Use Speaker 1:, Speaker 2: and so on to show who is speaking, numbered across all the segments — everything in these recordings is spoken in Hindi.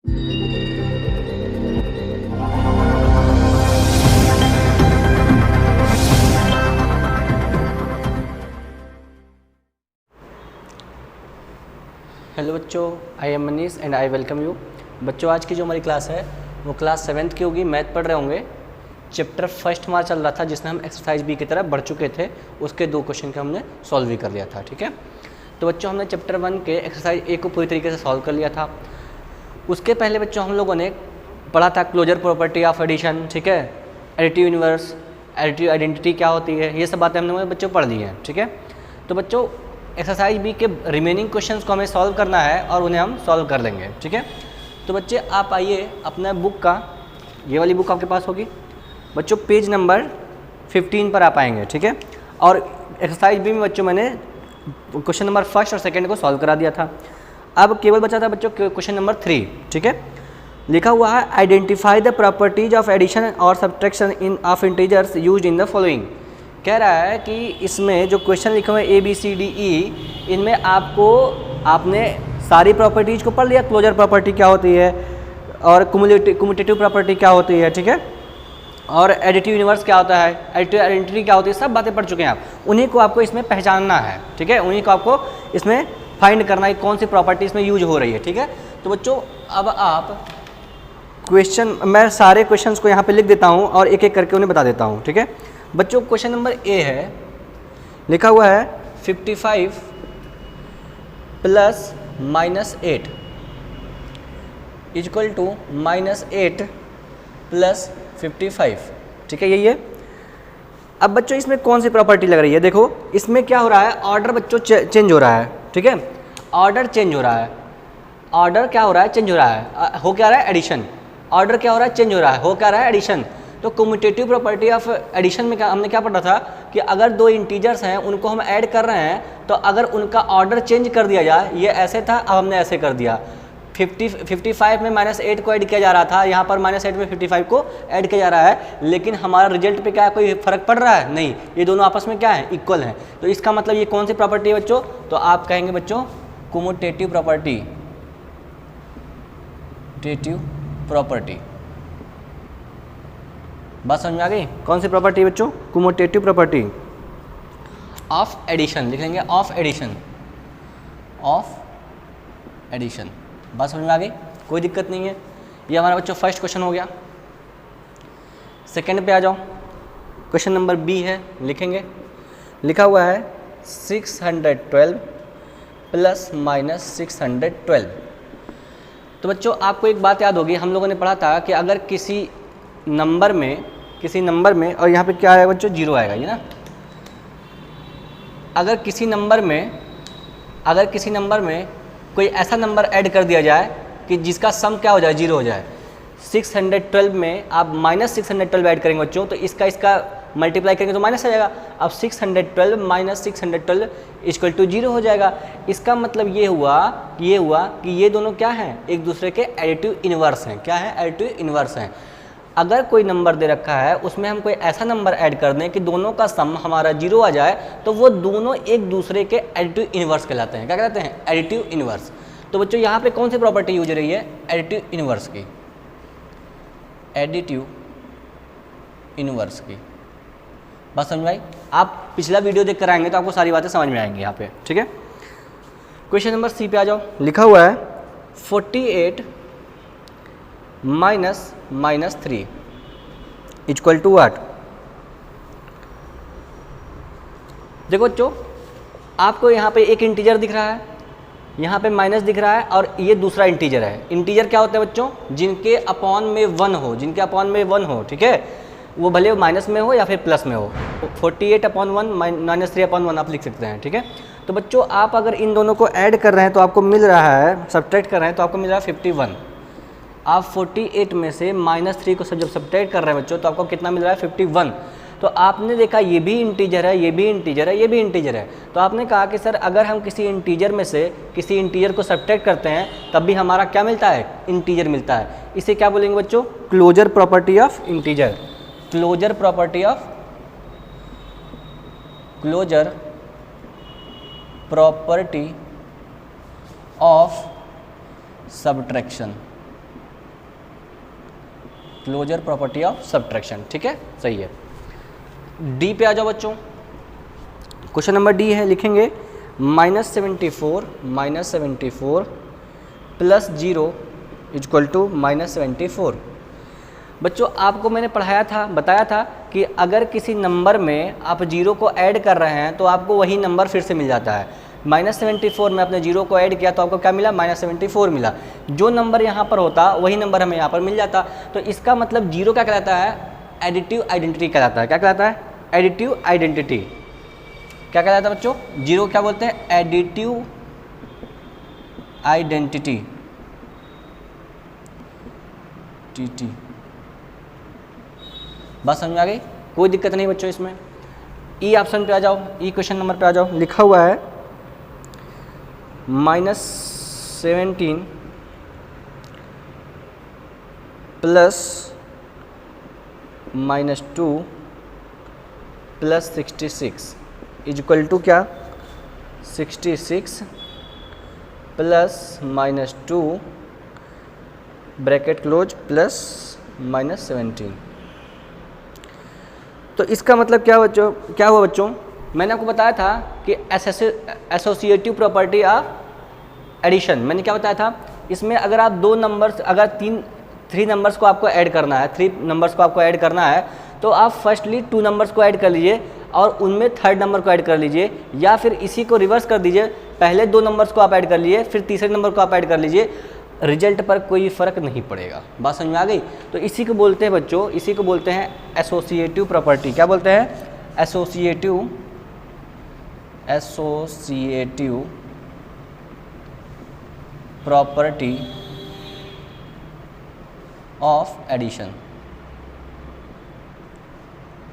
Speaker 1: हेलो बच्चों, I am Manish and I welcome you. बच्चों, आज की जो हमारी क्लास है वो क्लास 7th की होगी। मैथ पढ़ रहे होंगे। चैप्टर फर्स्ट हमारा चल रहा था जिसमें हम एक्सरसाइज बी की तरफ बढ़ चुके थे। उसके 2 क्वेश्चन के हमने सॉल्व भी कर लिया था। ठीक है, तो बच्चों हमने चैप्टर 1 के एक्सरसाइज ए को पूरी तरीके से सॉल्व कर लिया था। उसके पहले बच्चों हम लोगों ने पढ़ा था क्लोजर प्रॉपर्टी ऑफ एडिशन। ठीक है, एडिटिव यूनिवर्स, एडिटिव आइडेंटिटी क्या होती है, ये सब बातें हमने बच्चों पढ़ ली हैं। ठीक है, तो बच्चों एक्सरसाइज बी के रिमेनिंग क्वेश्चंस को हमें सॉल्व करना है और उन्हें हम सॉल्व कर लेंगे। ठीक है, तो बच्चे आप आइए अपना बुक का, ये वाली बुक आपके पास होगी बच्चों, पेज नंबर 15 पर आप आएंगे। ठीक है, और एक्सरसाइज बी में बच्चों मैंने क्वेश्चन नंबर 1 और 2 को सॉल्व करा दिया था। अब केवल बचा था बच्चों क्वेश्चन नंबर 3। ठीक है, लिखा हुआ है identify the properties of addition और subtraction in of integers used in the following. कह रहा है कि इसमें जो क्वेश्चन लिखे हुए ABCDE, इनमें आपने सारी प्रॉपर्टीज़ को पढ़ लिया। क्लोजर प्रॉपर्टी क्या होती है और कम्यूटेटिव प्रॉपर्टी क्या होती है, ठीक है, और एडिटिव यूनिवर्स क्या होता है, एडिटिव आइडेंटिटी क्या होती है, सब बातें पढ़ चुके हैं आप। उन्हीं को आपको इसमें पहचानना है। ठीक है, उन्हीं को आपको इसमें फाइंड करना है कौन सी प्रॉपर्टी इसमें यूज हो रही है। ठीक है, तो बच्चों अब आप क्वेश्चन, मैं सारे क्वेश्चंस को यहाँ पे लिख देता हूँ और एक एक करके उन्हें बता देता हूँ। ठीक है बच्चों, क्वेश्चन नंबर ए है, लिखा हुआ है 55 प्लस -8 इक्वल टू -8 प्लस 55। ठीक है, यही है। अब बच्चों इसमें कौन सी प्रॉपर्टी लग रही है, देखो इसमें क्या हो रहा है, ऑर्डर बच्चों चेंज हो रहा है। ठीक है, ऑर्डर चेंज हो रहा है। ऑर्डर क्या हो रहा है, चेंज हो रहा है। हो क्या रहा है, एडिशन। ऑर्डर क्या हो रहा है, चेंज हो रहा है। हो क्या रहा है, एडिशन। तो कम्यूटेटिव प्रॉपर्टी ऑफ एडिशन में हमने क्या पढ़ा था कि अगर 2 इंटीजर्स हैं उनको हम ऐड कर रहे हैं तो अगर उनका ऑर्डर चेंज कर दिया जाए, ये ऐसे था, अब हमने ऐसे कर दिया। 55 में -8 को ऐड किया जा रहा था, यहाँ पर -8 में 55 को ऐड किया जा रहा है, लेकिन हमारा रिजल्ट पे क्या कोई फ़र्क पड़ रहा है, नहीं, ये दोनों आपस में क्या है, इक्वल हैं। तो इसका मतलब ये कौन सी प्रॉपर्टी है बच्चों, तो आप कहेंगे बच्चों कम्यूटेटिव प्रॉपर्टी। प्रॉपर्टी बात समझ में आ गई, कौन सी प्रॉपर्टी बच्चों, कम्यूटेटिव प्रॉपर्टी ऑफ एडिशन। लिख लेंगे ऑफ एडिशन, ऑफ एडिशन। बात समझ में आ गई, कोई दिक्कत नहीं है। ये हमारा बच्चों फर्स्ट क्वेश्चन हो गया। सेकंड पे आ जाओ, क्वेश्चन नंबर बी है, लिखेंगे, लिखा हुआ है 612 प्लस -612। तो बच्चों आपको एक बात याद होगी, हम लोगों ने पढ़ा था कि अगर किसी नंबर में और यहाँ पे क्या आएगा बच्चों, 0 आएगा, ये ना। अगर किसी नंबर में कोई ऐसा नंबर ऐड कर दिया जाए कि जिसका सम क्या हो जाए, 0 हो जाए। 612 में आप -612 ऐड करेंगे बच्चों, तो इसका मल्टीप्लाई करेंगे तो माइनस आ जाएगा। अब 612 -612 इक्वल टू 0 हो जाएगा। इसका मतलब ये हुआ कि ये दोनों क्या हैं, एक दूसरे के एडिटिव इनवर्स हैं। क्या है, एडिटिव इनवर्स हैं। अगर कोई नंबर दे रखा है उसमें हम कोई ऐसा नंबर ऐड कर दें कि दोनों का सम हमारा 0 आ जाए, तो वो दोनों एक दूसरे के एडिटिव इनवर्स कहलाते हैं। क्या कहलाते हैं, एडिटिव इनवर्स। तो बच्चों यहाँ पे कौन सी प्रॉपर्टी यूज हो रही है, एडिटिव इनवर्स की, एडिटिव इनवर्स की। बात समझ में आई। आप पिछला वीडियो देख कर आएंगे तो आपको सारी बातें समझ में आएंगी यहाँ पे। ठीक है, क्वेश्चन नंबर सी पे आ जाओ, लिखा हुआ है 48 -3 इक्वल टू व्हाट। देखो बच्चों, आपको यहाँ पे एक इंटीजर दिख रहा है, यहाँ पे माइनस दिख रहा है, और ये दूसरा इंटीजर है। इंटीजर क्या होता है बच्चों, जिनके अपॉन में 1 हो, जिनके अपॉन में 1 हो। ठीक है, वो भले माइनस में हो या फिर प्लस में हो। 48/1 -3/1 आप लिख सकते हैं। ठीक है, तो बच्चों आप अगर इन दोनों को ऐड कर रहे हैं तो आपको मिल रहा है, सब्ट्रैक्ट कर रहे हैं तो आपको मिल रहा है 51। आप 48 में से -3 को जब सब्ट्रैक्ट कर रहे हैं बच्चों तो आपको कितना मिल रहा है, 51। तो आपने देखा ये भी इंटीजर है, ये भी इंटीजर है, ये भी इंटीजर है। तो आपने कहा कि सर अगर हम किसी इंटीजर में से किसी इंटीजर को सब्ट्रैक्ट करते हैं तब भी हमारा क्या मिलता है, इंटीजर मिलता है। इसे क्या बोलेंगे बच्चों, closure property of integer. Closure property of subtraction. Closure property of subtraction, ठीक है, सही है। डी पे आ जाओ बच्चों। क्वेश्चन नंबर डी है, लिखेंगे -74 प्लस 0 इक्वल टू -74। बच्चों आपको मैंने पढ़ाया था, बताया था कि अगर किसी नंबर में आप 0 को ऐड कर रहे हैं तो आपको वही नंबर फिर से मिल जाता है। -74 में आपने 0 को ऐड किया तो आपको क्या मिला, -74 मिला। जो नंबर यहाँ पर होता वही नंबर हमें यहाँ पर मिल जाता। तो इसका मतलब 0 क्या कहलाता है, एडिटिव आइडेंटिटी कहलाता है। क्या कहलाता है, एडिटिव आइडेंटिटी। क्या कहलाता है बच्चों, 0 क्या बोलते हैं, एडिटिव आइडेंटिटी, टी। बात समझ में आ गई, कोई दिक्कत नहीं बच्चों इसमें। ई ऑप्शन पे आ जाओ, ई क्वेश्चन नंबर पे आ जाओ। लिखा हुआ है -17 प्लस -2 प्लस 66 इक्वल टू क्या, 66 प्लस -2 ब्रैकेट क्लोज प्लस -17। तो इसका मतलब क्या बच्चों, क्या हुआ बच्चों, मैंने आपको बताया था कि एसोसिएटिव प्रॉपर्टी ऑफ एडिशन। मैंने क्या बताया था, इसमें अगर आप दो नंबर्स, अगर थ्री नंबर्स को आपको ऐड करना है, 3 नंबर्स को आपको ऐड करना है, तो आप फर्स्टली 2 नंबर्स को ऐड कर लीजिए और उनमें 3rd नंबर को ऐड कर लीजिए, या फिर इसी को रिवर्स कर दीजिए, पहले 2 नंबर्स को आप ऐड कर लीजिए, फिर तीसरे नंबर को आप ऐड कर लीजिए, रिजल्ट पर कोई फ़र्क नहीं पड़ेगा। बात समझ में आ गई। तो इसी को बोलते हैं बच्चों, इसी को बोलते हैं एसोसिएटिव प्रॉपर्टी। क्या बोलते हैं, एसोसिएटिव प्रॉपर्टी ऑफ एडिशन।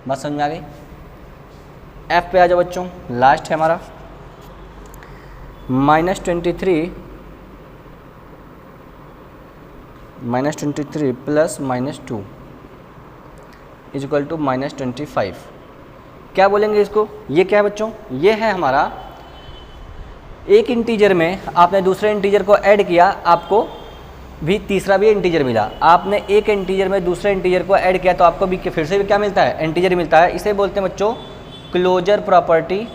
Speaker 1: बात समझ में आ गई। एफ पे आ जाओ बच्चों, लास्ट है हमारा -23 प्लस -2 इक्वल टू -25। क्या बोलेंगे इसको, ये क्या है बच्चों, ये है हमारा एक इंटीजर में आपने दूसरे इंटीजर को ऐड किया, आपको भी तीसरा भी इंटीजर मिला। आपने एक इंटीजर में दूसरे इंटीजर को ऐड किया तो आपको भी फिर से भी क्या मिलता है, इंटीजर मिलता है। इसे बोलते हैं बच्चों क्लोजर प्रॉपर्टी।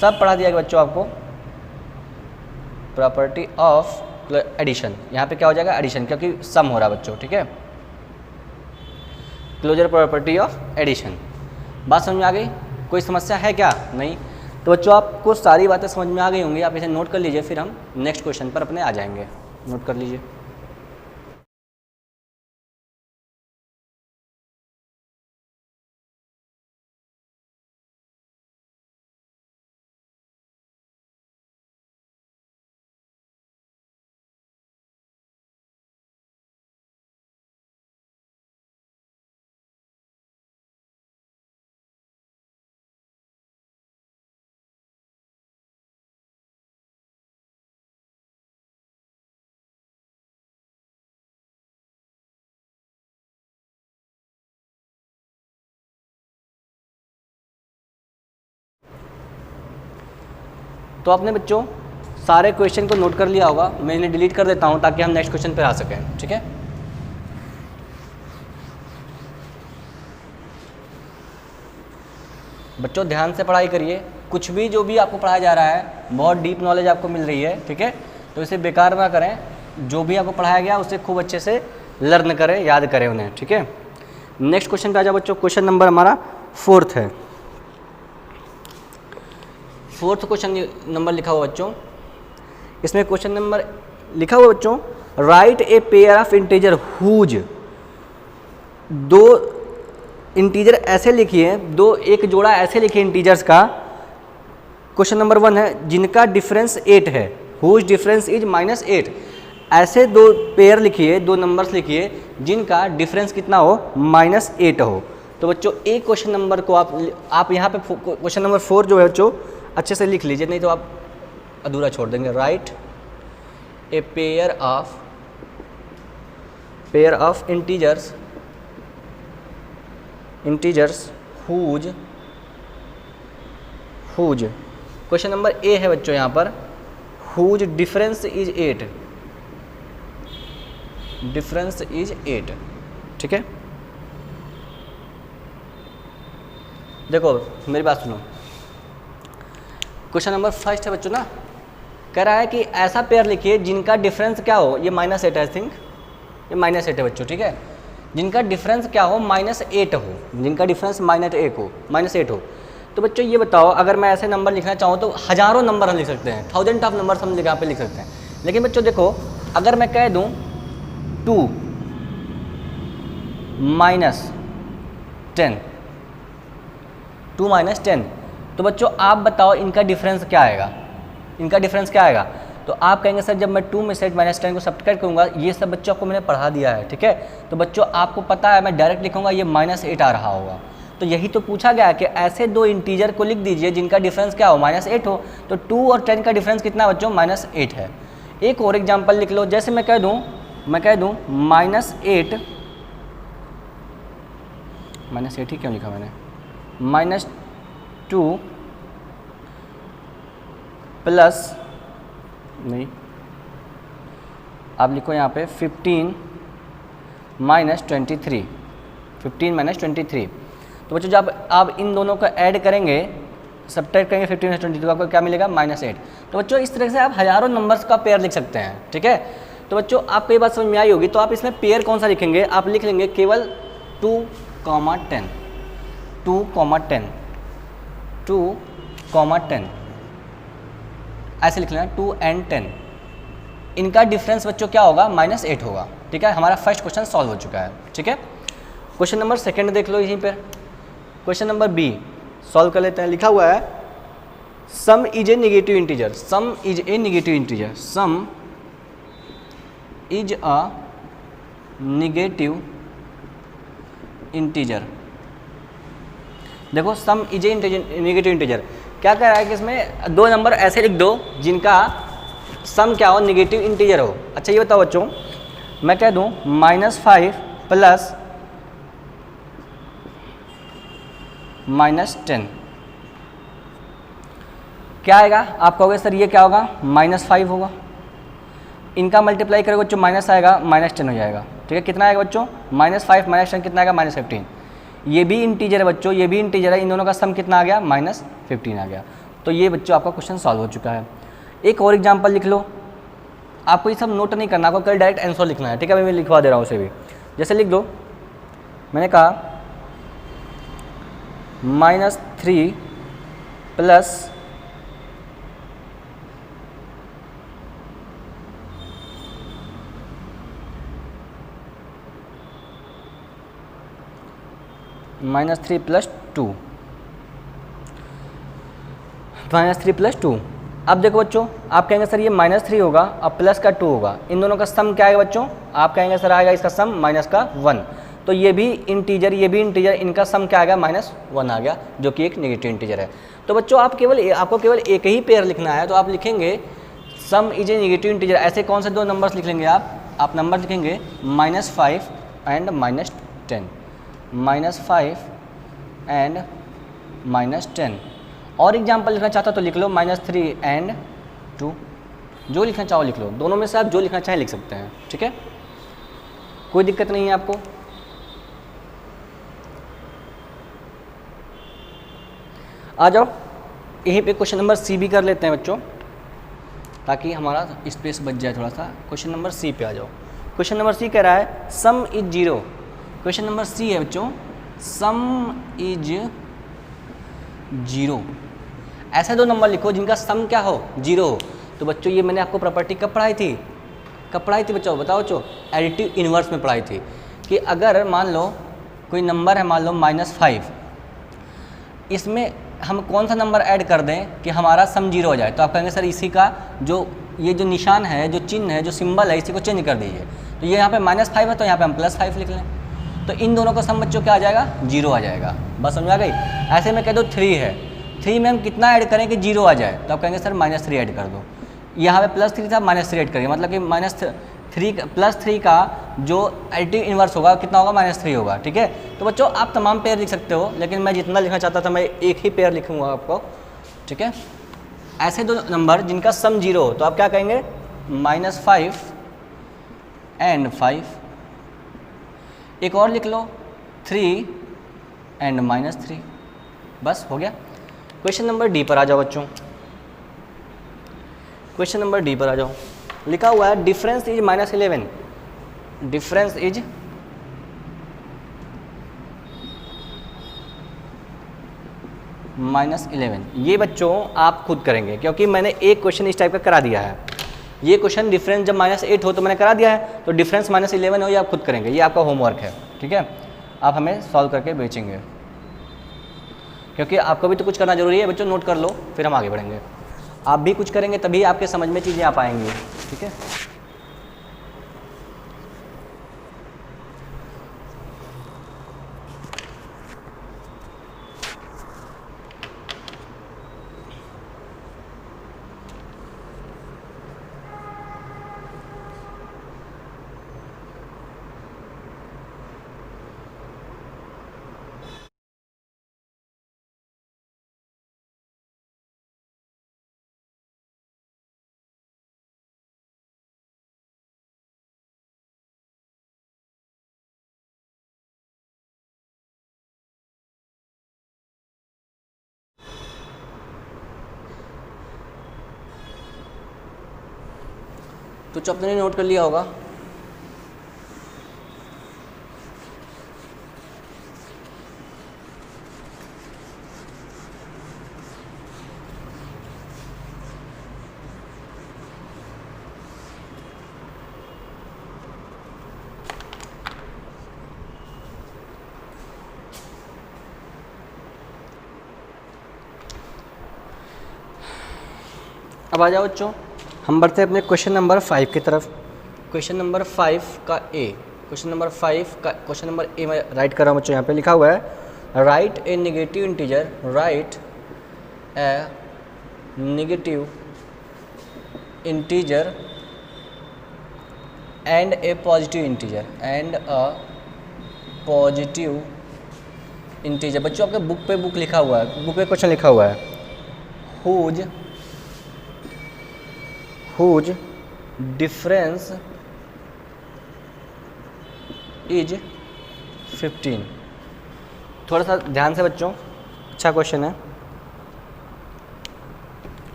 Speaker 1: सब पढ़ा दिया गया बच्चों आपको, प्रॉपर्टी ऑफ एडिशन। यहाँ पे क्या हो जाएगा, एडिशन, क्योंकि सम हो रहा है बच्चों, ठीक है, क्लोजर प्रॉपर्टी ऑफ एडिशन। बात समझ में आ गई, कोई समस्या है क्या, नहीं। तो बच्चों आपको सारी बातें समझ में आ गई होंगी, आप इसे नोट कर लीजिए, फिर हम नेक्स्ट क्वेश्चन पर अपने आ जाएंगे। नोट कर लीजिए। तो आपने बच्चों सारे क्वेश्चन को नोट कर लिया होगा, मैं इन्हें डिलीट कर देता हूं ताकि हम नेक्स्ट क्वेश्चन पर आ सकें, ठीक है। बच्चों ध्यान से पढ़ाई करिए, कुछ भी जो भी आपको पढ़ाया जा रहा है बहुत डीप नॉलेज आपको मिल रही है, ठीक है, तो इसे बेकार ना करें। जो भी आपको पढ़ाया गया उसे खूब अच्छे से लर्न करें, याद करें उन्हें, ठीक है। नेक्स्ट क्वेश्चन पे आ जाओ बच्चों। क्वेश्चन नंबर हमारा 4th है। 4th क्वेश्चन नंबर लिखा हुआ बच्चों, इसमें क्वेश्चन नंबर लिखा हुआ बच्चों, write a pair of integer whose. 2 integer ऐसे लिखिए, एक जोड़ा ऐसे लिखिए इंटीजर्स का। क्वेश्चन नंबर 1 है जिनका डिफरेंस 8 है, हुज डिफरेंस इज -8। ऐसे 2 पेयर लिखिए, 2 नंबर्स लिखिए जिनका डिफरेंस कितना हो, -8 हो। तो बच्चों एक क्वेश्चन नंबर को आप यहाँ पे क्वेश्चन नंबर 4 जो है बच्चों अच्छे से लिख लीजिए, नहीं तो आप अधूरा छोड़ देंगे। Write a pair of integers whose question number A है बच्चों यहाँ पर, whose difference is 8, difference is 8। ठीक है, देखो मेरी बात सुनो, क्वेश्चन नंबर फर्स्ट है बच्चों ना, कह रहा है कि ऐसा पेयर लिखिए जिनका डिफरेंस क्या हो, ये -8 आई थिंक, ये -8 है बच्चों। ठीक है, जिनका डिफरेंस क्या हो, -8 हो, जिनका डिफरेंस -8 हो। तो बच्चों ये बताओ, अगर मैं ऐसे नंबर लिखना चाहूँ तो हज़ारों नंबर हम लिख सकते हैं, थाउजेंड ऑफ नंबर हम यहाँ पे लिख सकते हैं। लेकिन बच्चों देखो, अगर मैं कह दूँ 2 - 10, तो बच्चों आप बताओ इनका डिफरेंस क्या आएगा, इनका डिफरेंस क्या आएगा। तो आप कहेंगे सर जब मैं 2 में से -10 को सब्ट्रैक्ट करूँगा, ये सब बच्चों को मैंने पढ़ा दिया है। ठीक है, तो बच्चों आपको पता है मैं डायरेक्ट लिखूँगा, ये -8 आ रहा होगा। तो यही तो पूछा गया है कि ऐसे दो इंटीजर को लिख दीजिए जिनका डिफरेंस क्या हो, -8 हो। तो 2 और 10 का डिफरेंस कितना बच्चों, -8 है। एक और एग्जाम्पल लिख लो, जैसे मैं कह दूँ -8 ही क्यों लिखा मैंने, -2 प्लस, नहीं आप लिखो यहाँ पे 15 - 23। तो बच्चों जब आप इन दोनों को ऐड करेंगे, सब्ट्रैक्ट करेंगे 15 - 23, तो आपको क्या मिलेगा, -8। तो बच्चों इस तरह से आप हज़ारों नंबर्स का पेयर लिख सकते हैं। ठीक है, तो बच्चों आपको ये बात समझ में आई होगी। तो आप इसमें पेयर कौन सा लिखेंगे, आप लिख लेंगे केवल 2, 10, 2, 10 ऐसे लिख लेना, 2 and 10। इनका डिफरेंस बच्चों क्या होगा, -8 होगा। ठीक है, हमारा फर्स्ट क्वेश्चन सॉल्व हो चुका है। ठीक है, क्वेश्चन नंबर सेकंड देख लो यहीं पर, क्वेश्चन नंबर बी सॉल्व कर लेते हैं। लिखा हुआ है sum is a negative integer, sum is a negative integer, sum is a negative integer. देखो sum is a negative integer, क्या कह रहा है कि इसमें दो नंबर ऐसे लिख दो जिनका सम क्या हो, नेगेटिव इंटीजर हो। अच्छा ये बताओ बच्चों, मैं कह दूं -5 प्लस -10 क्या आएगा, आप कहोगे सर ये क्या होगा, -5 होगा। इनका मल्टीप्लाई करोगे बच्चों माइनस आएगा, -10 हो जाएगा। ठीक है, कितना आएगा बच्चों, -5 -10 कितना आएगा, -15। ये भी इंटीजर है बच्चों, ये भी इंटीजर है, इन दोनों का सम कितना आ गया, -15 आ गया। तो ये बच्चों आपका क्वेश्चन सॉल्व हो चुका है। एक और एग्जांपल लिख लो, आपको ये सब नोट नहीं करना, आपको कल डायरेक्ट आंसर लिखना है। ठीक है, मैं लिखवा दे रहा हूँ उसे भी। जैसे लिख दो, मैंने कहा -3 प्लस -3 + 2, -3 + 2। अब देखो बच्चों, आप कहेंगे सर ये -3 होगा और प्लस का 2 होगा, इन दोनों का सम क्या आएगा बच्चों, आप कहेंगे सर आएगा इसका सम -1। तो ये भी इंटीजर, ये भी इंटीजर, इनका सम क्या आएगा, -1 आ गया, जो कि एक नेगेटिव इंटीजर है। तो बच्चों आपको केवल एक ही पेयर लिखना है। तो आप लिखेंगे सम इज ए नेगेटिव इंटीजर। ऐसे कौन से दो नंबर्स लिख लेंगे आप नंबर लिखेंगे -5 and -10, -5 and -10। और एग्जाम्पल लिखना चाहता तो लिख लो -3 and 2, जो लिखना चाहो लिख लो, दोनों में से आप जो लिखना चाहें लिख सकते हैं। ठीक है, कोई दिक्कत नहीं है आपको। आ जाओ, यहीं पे क्वेश्चन नंबर सी भी कर लेते हैं बच्चों, ताकि हमारा स्पेस बच जाए थोड़ा सा। क्वेश्चन नंबर सी पे आ जाओ। क्वेश्चन नंबर सी कह रहा है sum is 0। Question number C है बच्चों, सम इज 0। ऐसे दो नंबर लिखो जिनका सम क्या हो, 0 हो। तो बच्चों ये मैंने आपको प्रॉपर्टी कब पढ़ाई थी बच्चों, बताओ बच्चों, एडिटिव इन्वर्स में पढ़ाई थी कि अगर मान लो कोई नंबर है, मान लो -5, इसमें हम कौन सा नंबर ऐड कर दें कि हमारा सम 0 हो जाए। तो आप कहेंगे सर इसी का जो ये जो निशान है, जो चिन्ह है, जो सिंबल है, इसी को चेंज कर दीजिए। तो ये यहाँ पे -5 है, तो यहाँ पे हम +5 लिख लें। तो इन दोनों का सम बच्चों क्या आ जाएगा, 0 आ जाएगा। बस समझ आ गई। ऐसे में कह दो 3 है, 3 में हम कितना ऐड करें कि 0 आ जाए। तो आप कहेंगे सर -3 ऐड कर दो। यहाँ पे +3 था, -3 ऐड करिए, मतलब कि +3 का जो एडिटिव इन्वर्स होगा कितना होगा, -3 होगा। ठीक है, तो बच्चों आप तमाम पेयर लिख सकते हो, लेकिन मैं जितना लिखना चाहता था मैं एक ही पेयर लिखूंगा आपको। ठीक है, ऐसे दो नंबर जिनका सम 0 हो, तो आप क्या कहेंगे, -5 एंड 5, एक और लिख लो 3 एंड -3, बस हो गया। क्वेश्चन नंबर डी पर आ जाओ बच्चों, क्वेश्चन नंबर डी पर आ जाओ। लिखा हुआ है डिफरेंस इज -11, डिफरेंस इज -11। ये बच्चों आप खुद करेंगे क्योंकि मैंने एक क्वेश्चन इस टाइप का करा दिया है। ये क्वेश्चन डिफरेंस जब -8 हो तो मैंने करा दिया है, तो डिफरेंस -11 हो ये आप खुद करेंगे, ये आपका होमवर्क है, ठीक है। आप हमें सॉल्व करके बेचेंगे क्योंकि आपको भी तो कुछ करना जरूरी है बच्चों, नोट कर लो फिर हम आगे बढ़ेंगे। आप भी कुछ करेंगे तभी आपके समझ में चीज़ें आ पाएंगी, ठीक है। तो चौपने ने नोट कर लिया होगा। अब आ जाओ बच्चों, हम बढ़ते हैं अपने क्वेश्चन नंबर 5 की तरफ। क्वेश्चन नंबर 5 का ए, क्वेश्चन नंबर 5 का क्वेश्चन नंबर ए मैं राइट कर रहा हूँ बच्चों। यहाँ पे लिखा हुआ है right a negative integer, right a negative integer and A positive integer, and a positive integer. बच्चों आपके बुक पे बुक लिखा हुआ है, बुक पे क्वेश्चन लिखा हुआ है whose difference is 15। थोड़ा सा ध्यान से बच्चों, अच्छा क्वेश्चन है।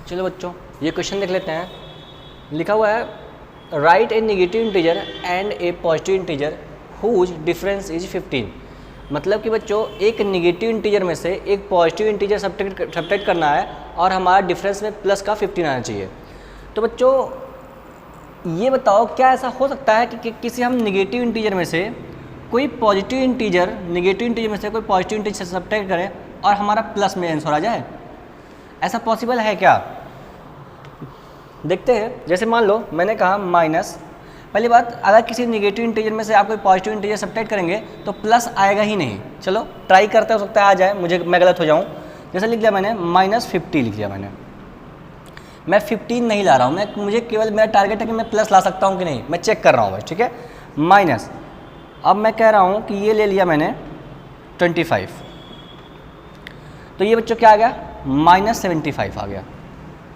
Speaker 1: चलो बच्चों ये क्वेश्चन देख लेते हैं। लिखा हुआ है right a negative integer and A positive integer whose difference is 15। मतलब कि बच्चों एक नेगेटिव इंटीजर में से एक पॉजिटिव इंटीजर सब्ट्रैक्ट करना है और हमारा डिफरेंस में प्लस का 15 आना चाहिए। तो बच्चों ये बताओ क्या ऐसा हो सकता है कि किसी हम नेगेटिव इंटीजर में से कोई पॉजिटिव इंटीजर, नेगेटिव इंटीजर में से कोई पॉजिटिव इंटीजर सब्ट्रैक्ट करें और हमारा प्लस में आंसर आ जाए? ऐसा पॉसिबल है क्या? देखते हैं। जैसे मान लो मैंने कहा माइनस, पहली बात अगर किसी नेगेटिव इंटीजर में से आप कोई पॉजिटिव इंटीजर सब्ट्रैक्ट करेंगे तो प्लस आएगा ही नहीं। चलो ट्राई करते हो सकता है आ जाए, मैं गलत हो जाऊँ। जैसे लिख दिया मैंने -50 लिख दिया मैंने, मैं 15 नहीं ला रहा हूँ, मुझे केवल मेरा टारगेट है कि मैं प्लस ला सकता हूँ कि नहीं, मैं चेक कर रहा हूँ बस, ठीक है। माइनस, अब मैं कह रहा हूँ कि ये ले लिया मैंने 25, तो ये बच्चों क्या आ गया -75 आ गया।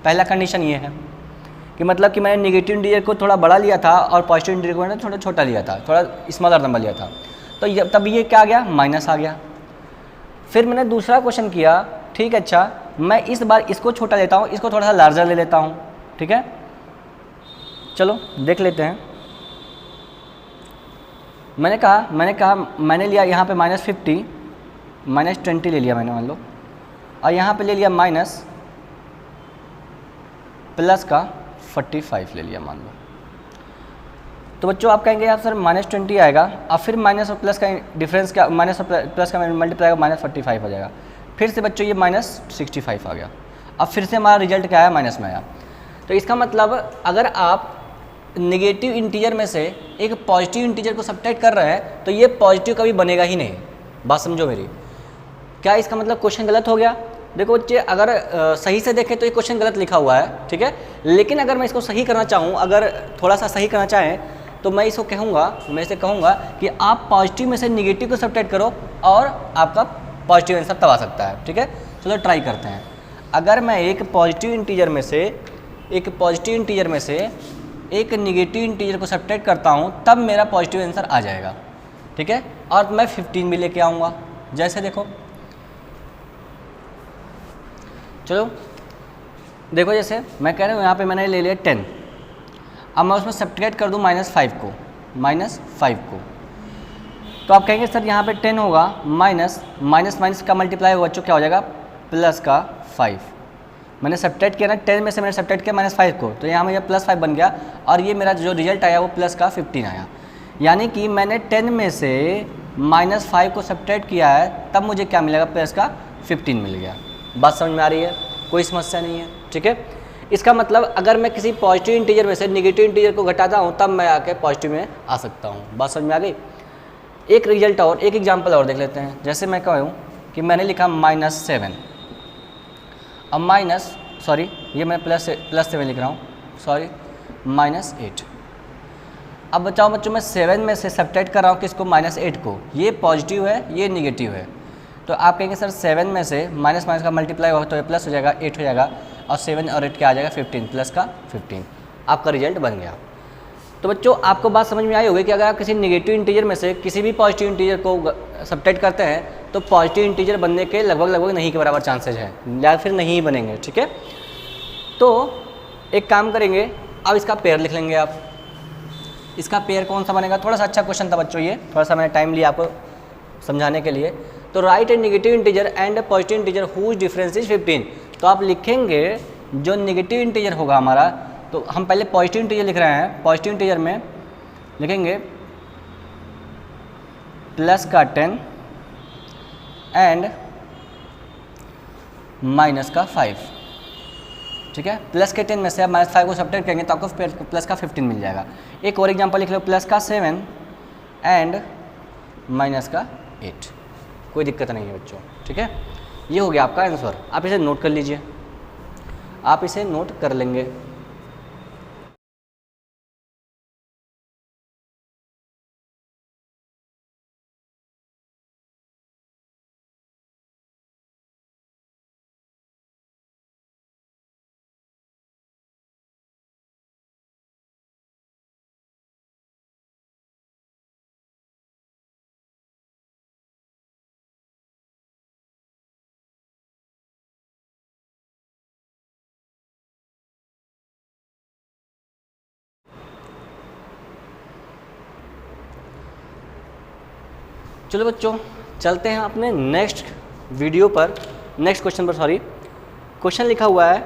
Speaker 1: पहला कंडीशन ये है कि मतलब कि मैंने नेगेटिव इंटीजर को थोड़ा बड़ा लिया था और पॉजिटिव इंटीजर को मैंने थोड़ा छोटा लिया था, थोड़ा स्मॉलर नंबर लिया था, तो तब ये क्या आ गया माइनस आ गया। फिर मैंने दूसरा क्वेश्चन किया, ठीक है अच्छा मैं इस बार इसको छोटा लेता हूँ, इसको थोड़ा सा लार्जर ले लेता हूँ, ठीक है। चलो देख लेते हैं। मैंने लिया यहाँ पे -50, -20 ले लिया मैंने मान लो, और यहाँ पे ले लिया माइनस प्लस का 45 ले लिया मान लो। तो बच्चों आप कहेंगे यार सर -20 आएगा, अब फिर माइनस और प्लस का डिफरेंस क्या, माइनस और प्लस का मल्टीप्लाई -45 हो जाएगा। फिर से बच्चों ये -65 आ गया। अब फिर से हमारा रिजल्ट क्या आया, माइनस में आया। तो इसका मतलब अगर आप नेगेटिव इंटीजर में से एक पॉजिटिव इंटीजर को सब्ट्रैक्ट कर रहे हैं तो ये पॉजिटिव कभी बनेगा ही नहीं। बात समझो मेरी। क्या इसका मतलब क्वेश्चन गलत हो गया? देखो बच्चे अगर सही से देखें तो ये क्वेश्चन गलत लिखा हुआ है, ठीक है। लेकिन अगर मैं इसको सही करना चाहूँ, अगर थोड़ा सा सही करना चाहें तो मैं इसे कहूँगा कि आप पॉजिटिव में से नेगेटिव को सब्ट्रैक्ट करो और आपका पॉजिटिव आंसर तब आ सकता है, ठीक है। चलो ट्राई करते हैं। अगर मैं एक पॉजिटिव इंटीजर में से एक निगेटिव इंटीजर को सब्ट्रैक्ट करता हूँ तब मेरा पॉजिटिव आंसर आ जाएगा, ठीक है। और मैं 15 भी लेके आऊँगा, जैसे देखो, चलो देखो, जैसे मैं कह रहा हूँ यहाँ पे मैंने ले लिया 10, अब मैं उसमें सब्ट्रैक्ट कर दूँ -5 को, तो आप कहेंगे सर यहाँ पे 10 होगा, माइनस का मल्टीप्लाई होगा, बच्चों क्या हो जाएगा, प्लस का 5। मैंने सब्ट्रैक्ट किया ना, 10 में से मैंने सब्ट्रैक्ट किया -5 को, तो यहाँ मुझे +5 बन गया, और ये मेरा जो रिजल्ट आया वो प्लस का 15 आया। यानी कि मैंने 10 में से -5 को सब्ट्रैक्ट किया है, तब मुझे क्या मिलेगा, प्लस का 15 मिल गया। बात समझ में आ रही है, कोई समस्या नहीं है, ठीक है। इसका मतलब अगर मैं किसी पॉजिटिव इंटीजर में से निगेटिव इंटीजर को घटाता हूँ तब मैं आके पॉजिटिव में आ सकता हूँ। बात समझ में आ गई। एक रिजल्ट और, एक एग्जांपल और देख लेते हैं। जैसे मैं कहूँ कि मैंने लिखा -7, अब ये मैं +7 लिख रहा हूँ, -8। अब बताओ बच्चों, मैं 7 में से सब्ट्रैक्ट कर रहा हूँ किसको, -8 को। ये पॉजिटिव है, ये निगेटिव है, तो आप कहेंगे सर 7 में से माइनस का मल्टीप्लाई होगा तो ये प्लस हो जाएगा, 8 हो जाएगा, और 7 और 8 क्या आ जाएगा, 15, प्लस का 15। आपका रिजल्ट बन गया। तो बच्चों आपको बात समझ में आई होगी कि अगर आप किसी निगेटिव इंटीजर में से किसी भी पॉजिटिव इंटीजर को सब्ट्रैक्ट करते हैं तो पॉजिटिव इंटीजर बनने के लगभग नहीं के बराबर चांसेज हैं, या फिर नहीं बनेंगे, ठीक है। तो एक काम करेंगे, अब इसका पेयर लिख लेंगे आप। इसका पेयर कौन सा बनेगा, थोड़ा सा अच्छा क्वेश्चन था बच्चों ये, थोड़ा सा मैंने टाइम लिया आपको समझाने के लिए। तो write a negative integer and positive integer whose difference is 15। तो आप लिखेंगे जो नेगेटिव इंटीजर होगा हमारा, तो हम पहले पॉजिटिव इंटीजर लिख रहे हैं। पॉजिटिव इंटीजर में लिखेंगे प्लस का 10 एंड माइनस का 5, ठीक है। प्लस के 10 में से आप -5 को सब्ट्रैक्ट करेंगे तो आपको प्लस का 15 मिल जाएगा। एक और एग्जांपल लिख लो, प्लस का 7 एंड माइनस का 8। कोई दिक्कत नहीं है बच्चों, ठीक है। ये हो गया आपका आंसर। आप इसे नोट कर लीजिए, आप इसे नोट कर लेंगे। चलो बच्चों चलते हैं अपने नेक्स्ट वीडियो पर, नेक्स्ट क्वेश्चन पर। सॉरी, क्वेश्चन लिखा हुआ है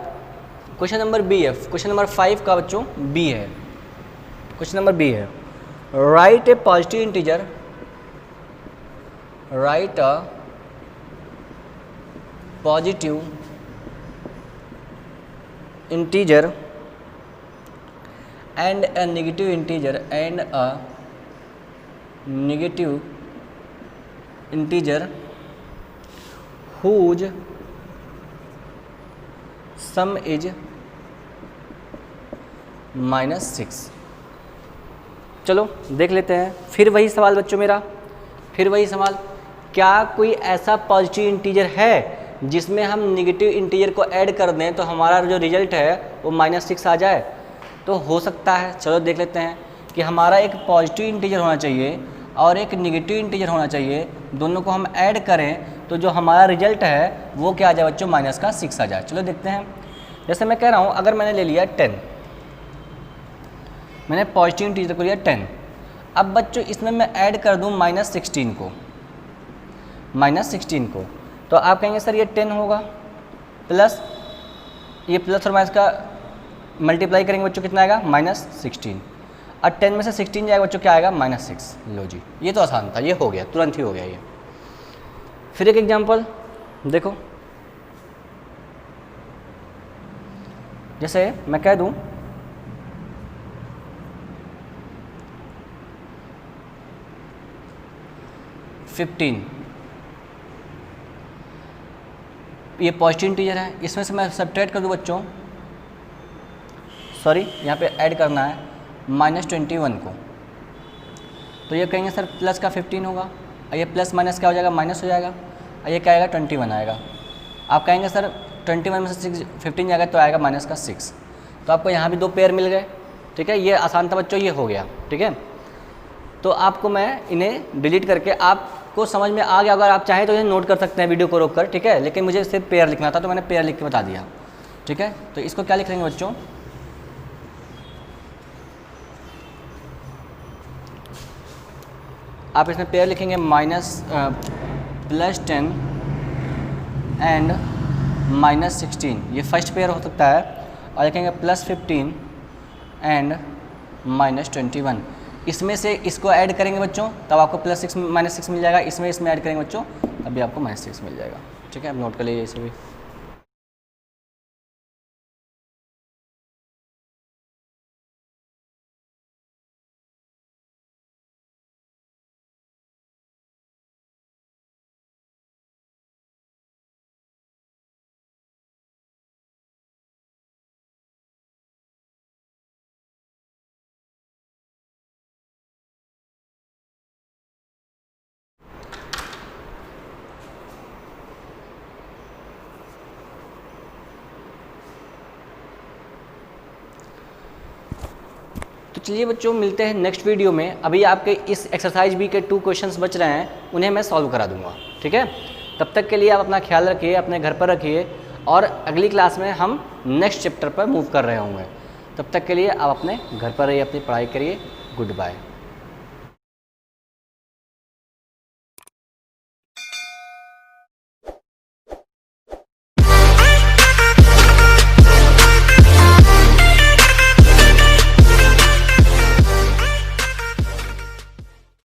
Speaker 1: क्वेश्चन नंबर बी है, क्वेश्चन नंबर 5 का बच्चों बी है। क्वेश्चन नंबर बी है, right A positive integer, right a positive integer and a negative integer and a negative integer whose sum is -6। चलो देख लेते हैं। फिर वही सवाल बच्चों मेरा, फिर वही सवाल, क्या कोई ऐसा पॉजिटिव इंटीजर है जिसमें हम नेगेटिव इंटीजर को ऐड कर दें तो हमारा जो रिजल्ट है वो -6 आ जाए? तो हो सकता है। चलो देख लेते हैं कि हमारा एक पॉजिटिव इंटीजर होना चाहिए और एक नेगेटिव इंटीजर होना चाहिए, दोनों को हम ऐड करें तो जो हमारा रिजल्ट है वो क्या आ जाए बच्चों, -6 आ जाए। चलो देखते हैं। जैसे मैं कह रहा हूँ, अगर मैंने ले लिया 10, मैंने पॉजिटिव इंटीजर को लिया 10, अब बच्चों इसमें मैं ऐड कर दूँ -16 को, तो आप कहेंगे सर ये 10 होगा प्लस ये प्लस और माइनस का मल्टीप्लाई करेंगे बच्चों कितना आएगा, -16, और 10 में से 16 जाएगा बच्चों क्या आएगा, -6। लो जी, ये तो आसान था, ये हो गया, तुरंत ही हो गया ये। फिर एक एग्जांपल देखो, जैसे मैं कह दूं 15, ये पॉजिटिव इंटीजर है, इसमें से मैं सब्ट्रैक्ट कर दूं बच्चों, सॉरी यहाँ पे ऐड करना है -21 को, तो ये कहेंगे सर प्लस का 15 होगा, और ये प्लस माइनस क्या हो जाएगा, माइनस हो जाएगा, और ये क्या आएगा 21 आएगा। आप कहेंगे सर 21 में से 15 जाएगा तो आएगा -6, तो आपको यहाँ भी दो पेयर मिल गए, ठीक है, ये आसान था बच्चों, ये हो गया। ठीक है, तो आपको मैं इन्हें डिलीट करके, आपको समझ में आ गया, अगर आप चाहें तो इन्हें नोट कर सकते हैं वीडियो को रोक कर। ठीक है, लेकिन मुझे सिर्फ पेयर लिखना था तो मैंने पेयर लिख के बता दिया। ठीक है, तो इसको क्या लिख लेंगे बच्चों, आप इसमें पेयर लिखेंगे -+10 एंड -16, ये फर्स्ट पेयर हो सकता है। और लिखेंगे +15 एंड -21, इसमें से इसको ऐड करेंगे बच्चों तब आपको +6 -6 मिल जाएगा, इसमें ऐड करेंगे बच्चों तभी आपको -6 मिल जाएगा। ठीक है, अब नोट कर लीजिए इसे भी। तो चलिए बच्चों, मिलते हैं नेक्स्ट वीडियो में। अभी आपके इस एक्सरसाइज बी के 2 क्वेश्चंस बच रहे हैं, उन्हें मैं सॉल्व करा दूंगा। ठीक है, तब तक के लिए आप अपना ख्याल रखिए, अपने घर पर रखिए, और अगली क्लास में हम नेक्स्ट चैप्टर पर मूव कर रहे होंगे। तब तक के लिए आप अपने घर पर रहिए, अपनी पढ़ाई करिए। Good bye.